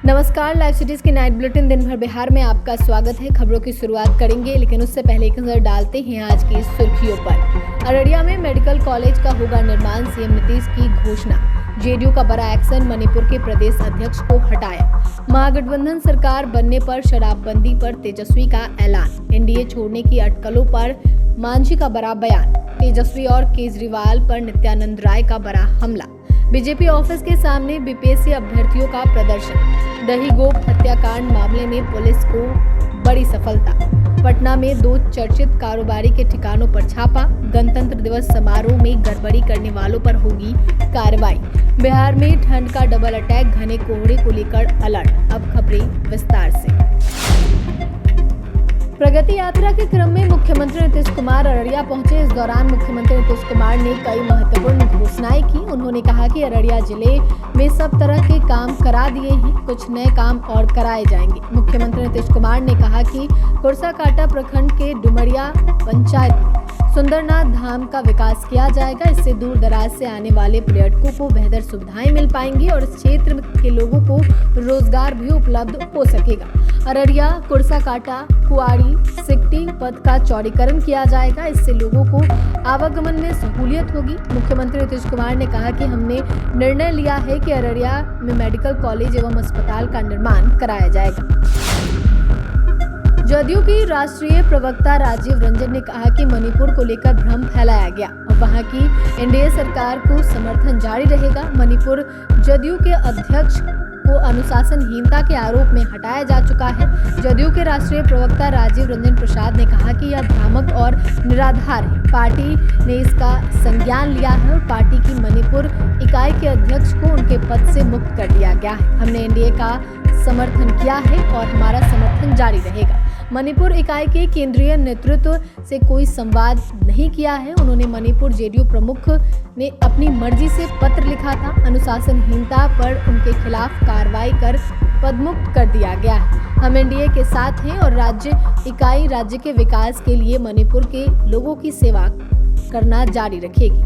नमस्कार, live cities के night bulletin दिन भर बिहार में आपका स्वागत है। खबरों की शुरुआत करेंगे, लेकिन उससे पहले एक नजर डालते हैं आज की सुर्खियों पर। अररिया में मेडिकल कॉलेज का होगा निर्माण, सीएम नीतीश की घोषणा। जेडीयू का बड़ा एक्शन, मणिपुर के प्रदेश अध्यक्ष को हटाया। महागठबंधन सरकार बनने पर शराबबंदी पर तेजस्वी का ऐलान। एनडीए छोड़ने की अटकलों पर मांझी का बड़ा बयान। तेजस्वी और केजरीवाल पर नित्यानंद राय का बड़ा हमला। बीजेपी ऑफिस के सामने बीपीएससी अभ्यर्थियों का प्रदर्शन। दही गोप हत्याकांड मामले में पुलिस को बड़ी सफलता। पटना में 2 चर्चित कारोबारी के ठिकानों पर छापा। गणतंत्र दिवस समारोह में गड़बड़ी करने वालों पर होगी कार्रवाई। बिहार में ठंड का डबल अटैक, घने कोहरे को लेकर अलर्ट। अब खबरें विस्तार से। प्रगति यात्रा के क्रम में मुख्यमंत्री नीतीश कुमार अररिया पहुंचे। इस दौरान मुख्यमंत्री नीतीश कुमार ने कई महत्वपूर्ण घोषणाएं की। उन्होंने कहा कि अररिया जिले में सब तरह के काम करा दिए हैं, कुछ नए काम और कराए जाएंगे। मुख्यमंत्री नीतीश कुमार ने कहा कि कुर्साकांटा प्रखंड के डुमरिया पंचायत में सुंदरनाथ धाम का विकास किया जाएगा। इससे दूर दराज से आने वाले पर्यटकों को बेहतर सुविधाएं मिल पाएंगी और इस क्षेत्र के लोगों को रोजगार भी उपलब्ध हो सकेगा। अररिया कुर्साकांटा कुआड़ी सिकटी पथ का चौड़ीकरण किया जाएगा। इससे लोगों को आवागमन में सहूलियत होगी। मुख्यमंत्री नीतीश कुमार ने कहा कि हमने निर्णय लिया है कि अररिया में मेडिकल कॉलेज एवं अस्पताल का निर्माण कराया जाएगा। जदयू की राष्ट्रीय प्रवक्ता राजीव रंजन ने कहा कि मणिपुर को लेकर भ्रम फैलाया गया और वहां की एनडीए सरकार को समर्थन जारी रहेगा। मणिपुर जदयू के अध्यक्ष को अनुशासनहीनता के आरोप में हटाया जा चुका है। जदयू के राष्ट्रीय प्रवक्ता राजीव रंजन प्रसाद ने कहा कि यह भ्रामक और निराधार है। पार्टी ने इसका संज्ञान लिया है और पार्टी की मणिपुर इकाई के अध्यक्ष को उनके पद से मुक्त कर दिया गया है। हमने एनडीए का समर्थन किया है और हमारा समर्थन जारी रहेगा। मणिपुर इकाई के केंद्रीय नेतृत्व से कोई संवाद नहीं किया है। उन्होंने मणिपुर जेडीयू प्रमुख ने अपनी मर्जी से पत्र लिखा था। अनुशासनहीनता पर उनके खिलाफ कार्रवाई कर पदमुक्त कर दिया गया है। हम एनडीए के साथ हैं और राज्य इकाई राज्य के विकास के लिए मणिपुर के लोगों की सेवा करना जारी रखेगी।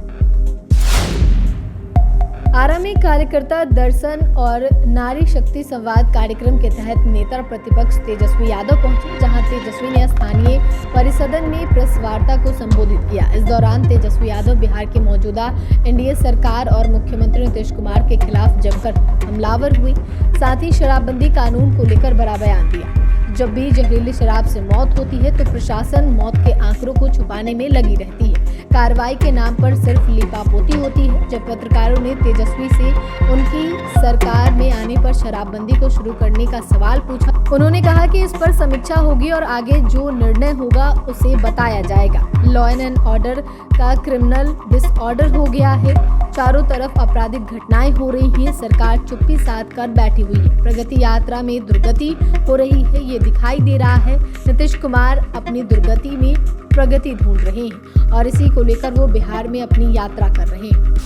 आरा में कार्यकर्ता दर्शन और नारी शक्ति संवाद कार्यक्रम के तहत नेता प्रतिपक्ष तेजस्वी यादव पहुंचे, जहां तेजस्वी ने स्थानीय परिसदन में प्रेस वार्ता को संबोधित किया। इस दौरान तेजस्वी यादव बिहार की मौजूदा एनडीए सरकार और मुख्यमंत्री नीतीश कुमार के खिलाफ जमकर हमलावर हुई। साथ ही शराबबंदी कानून को लेकर बड़ा बयान दिया। जब भी जहरीली शराब से मौत होती है तो प्रशासन मौत के आंकड़ों को छुपाने में लगी रहती है। कार्रवाई के नाम पर सिर्फ लीपापोती होती है। जब पत्रकारों ने तेजस्वी से उनकी सरकार में आने पर शराबबंदी को शुरू करने का सवाल पूछा, उन्होंने कहा कि इस पर समीक्षा होगी और आगे जो निर्णय होगा उसे बताया जाएगा। लॉ एंड ऑर्डर का क्रिमिनल डिसऑर्डर हो गया है। चारों तरफ आपराधिक घटनाएं हो रही हैं। सरकार चुप्पी साध कर बैठी हुई है। प्रगति यात्रा में दुर्गति हो रही है, ये दिखाई दे रहा है। नीतीश कुमार अपनी दुर्गति में प्रगति ढूंढ रहे हैं और इसी को लेकर वो बिहार में अपनी यात्रा कर रहे हैं।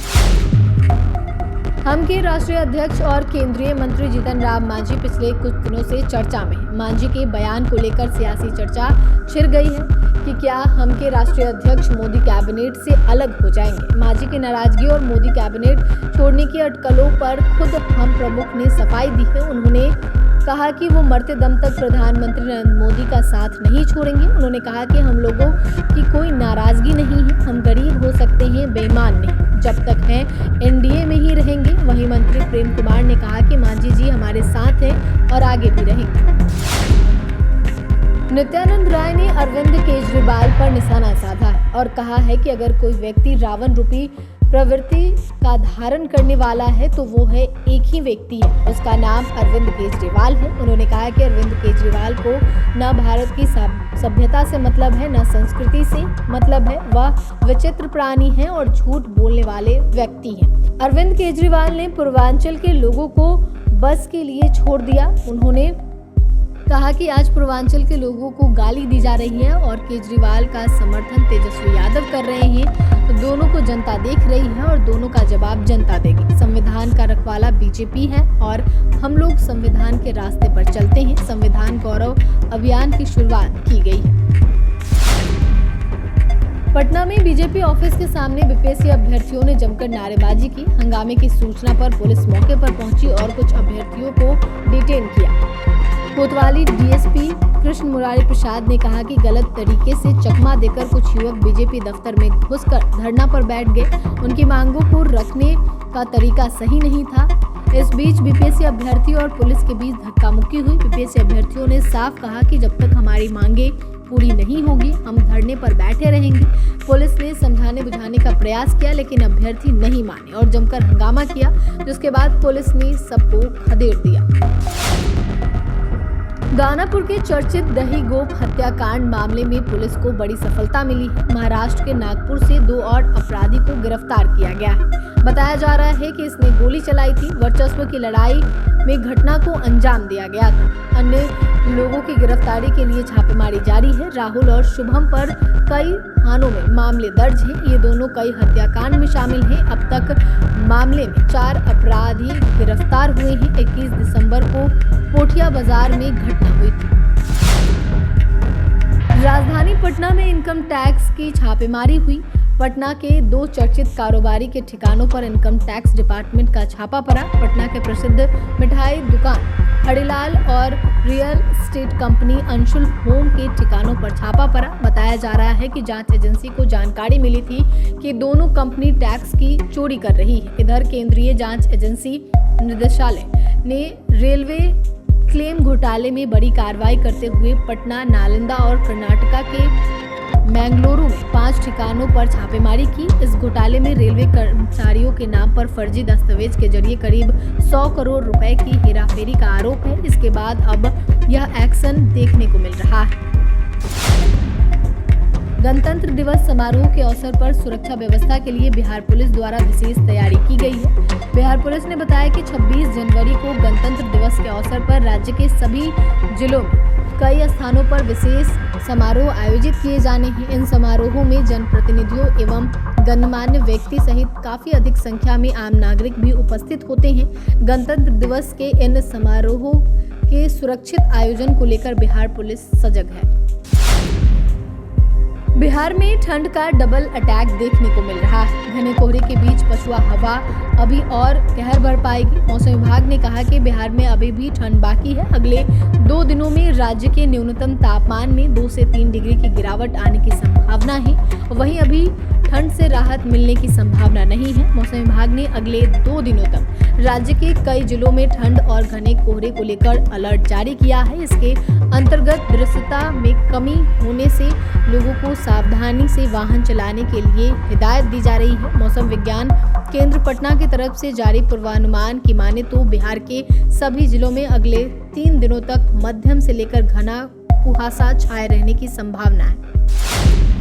हम के राष्ट्रीय अध्यक्ष और केंद्रीय मंत्री जीतन राम मांझी पिछले कुछ दिनों से चर्चा में हैं। मांझी के बयान को लेकर सियासी चर्चा छिड़ गई है कि क्या हम के राष्ट्रीय अध्यक्ष मोदी कैबिनेट से अलग हो जाएंगे। मांझी की नाराजगी और मोदी कैबिनेट छोड़ने की अटकलों पर खुद हम प्रमुख ने सफाई दी है। उन्होंने कहा कि वो मरते दम तक प्रधानमंत्री नरेंद्र मोदी का साथ नहीं छोड़ेंगे। उन्होंने कहा कि हम लोगों की कोई नाराजगी नहीं है, हम गरीब हो सकते हैं, बेईमान नहीं, जब तक हैं एनडीए में ही रहेंगे। वहीं मंत्री प्रेम कुमार ने कहा कि मांझी जी हमारे साथ हैं और आगे भी रहेंगे। नित्यानंद राय ने अरविंद केजरीवाल पर निशाना साधा है और कहा है कि अगर कोई व्यक्ति रावण रूपी प्रवृत्ति का धारण करने वाला है तो वो है एक ही व्यक्ति है, उसका नाम अरविंद केजरीवाल है। उन्होंने कहा कि अरविंद केजरीवाल को न भारत की सभ्यता से मतलब है, न संस्कृति से मतलब है। वह विचित्र प्राणी है और झूठ बोलने वाले व्यक्ति हैं। अरविंद केजरीवाल ने पूर्वांचल के लोगों को बस के लिए छोड़ दिया। उन्होंने कहा कि आज पूर्वांचल के लोगों को गाली दी जा रही है और केजरीवाल का समर्थन तेजस्वी यादव कर रहे हैं। तो दोनों को जनता देख रही है और दोनों का जवाब जनता देगी। संविधान का रखवाला बीजेपी है और हम लोग संविधान के रास्ते पर चलते हैं। संविधान गौरव अभियान की शुरुआत की गई है। पटना में बीजेपी ऑफिस के सामने बीपीएससी अभ्यर्थियों ने जमकर नारेबाजी की। हंगामे की सूचना पर पुलिस मौके पर पहुंची और कुछ अभ्यर्थियों को डिटेन किया। कोतवाली डीएसपी कृष्ण मुरारी प्रसाद ने कहा कि गलत तरीके से चकमा देकर कुछ युवक बीजेपी दफ्तर में घुसकर धरना पर बैठ गए। उनकी मांगों को रखने का तरीका सही नहीं था। इस बीच बीपीएससी अभ्यर्थी और पुलिस के बीच धक्का मुक्की हुई। बीपीएससी अभ्यर्थियों ने साफ कहा कि जब तक हमारी मांगे पूरी नहीं होगी हम धरने पर बैठे रहेंगे। पुलिस ने समझाने बुझाने का प्रयास किया लेकिन अभ्यर्थी नहीं माने और जमकर हंगामा किया, जिसके बाद पुलिस ने सबको खदेड़ दिया। दानापुर के चर्चित दही गोप हत्याकांड मामले में पुलिस को बड़ी सफलता मिली है। महाराष्ट्र के नागपुर से 2 और अपराधी को गिरफ्तार किया गया है। बताया जा रहा है कि इसने गोली चलाई थी। वर्चस्व की लड़ाई में घटना को अंजाम दिया गया था। अन्य लोगों की गिरफ्तारी के लिए छापेमारी जारी है। राहुल और शुभम पर कई थानों में मामले दर्ज हैं। ये दोनों कई हत्याकांड में शामिल हैं। अब तक मामले में 4 अपराधी गिरफ्तार हुए हैं। 21 दिसंबर को पोठिया बाजार में घटना हुई थी। राजधानी पटना में इनकम टैक्स की छापेमारी हुई। पटना के 2 चर्चित कारोबारी के ठिकानों पर इनकम टैक्स डिपार्टमेंट का छापा पड़ा। पटना के प्रसिद्ध मिठाई दुकान हरिलाल और real estate company Anshul home के ठिकानों पर छापा पड़ा। बताया जा रहा है कि जांच एजेंसी को जानकारी मिली थी कि दोनों कंपनी टैक्स की चोरी कर रही है। इधर केंद्रीय जांच एजेंसी निदेशालय ने रेलवे क्लेम घोटाले में बड़ी कार्रवाई करते हुए पटना, नालंदा और कर्नाटका के मैंगलुरु में 5 ठिकानों पर छापेमारी की। इस घोटाले में रेलवे कर्मचारियों के नाम पर फर्जी दस्तावेज के जरिए करीब 100 करोड़ रुपए की हेराफेरी का आरोप है। इसके बाद अब यह एक्शन देखने को मिल रहा है। गणतंत्र दिवस समारोह के अवसर पर सुरक्षा व्यवस्था के लिए बिहार पुलिस द्वारा विशेष तैयारी की गई है। बिहार पुलिस ने बताया कि 26 जनवरी को गणतंत्र दिवस के अवसर पर राज्य के सभी जिलों में कई स्थानों पर विशेष समारोह आयोजित किए जाने हैं। इन समारोहों में जनप्रतिनिधियों एवं गणमान्य व्यक्ति सहित काफी अधिक संख्या में आम नागरिक भी उपस्थित होते हैं। गणतंत्र दिवस के इन समारोहों के सुरक्षित आयोजन को लेकर बिहार पुलिस सजग है। बिहार में ठंड का डबल अटैक देखने को मिल रहा है। घने कोहरे के बीच पछुआ हवा अभी और कहर बढ़ पाएगी। मौसम विभाग ने कहा कि बिहार में अभी भी ठंड बाकी है। अगले 2 दिनों में राज्य के न्यूनतम तापमान में 2 से 3 डिग्री की गिरावट आने की संभावना है। वहीं अभी ठंड से राहत मिलने की संभावना नहीं है। मौसम विभाग ने अगले 2 दिनों तक राज्य के कई जिलों में ठंड और घने कोहरे को लेकर अलर्ट जारी किया है। इसके अंतर्गत दृश्यता में कमी होने से लोगों को सावधानी से वाहन चलाने के लिए हिदायत दी जा रही है। मौसम विज्ञान केंद्र पटना की तरफ से जारी पूर्वानुमान की माने तो बिहार के सभी जिलों में अगले 3 दिनों तक मध्यम से लेकर घना कुहासा छाए रहने की संभावना है।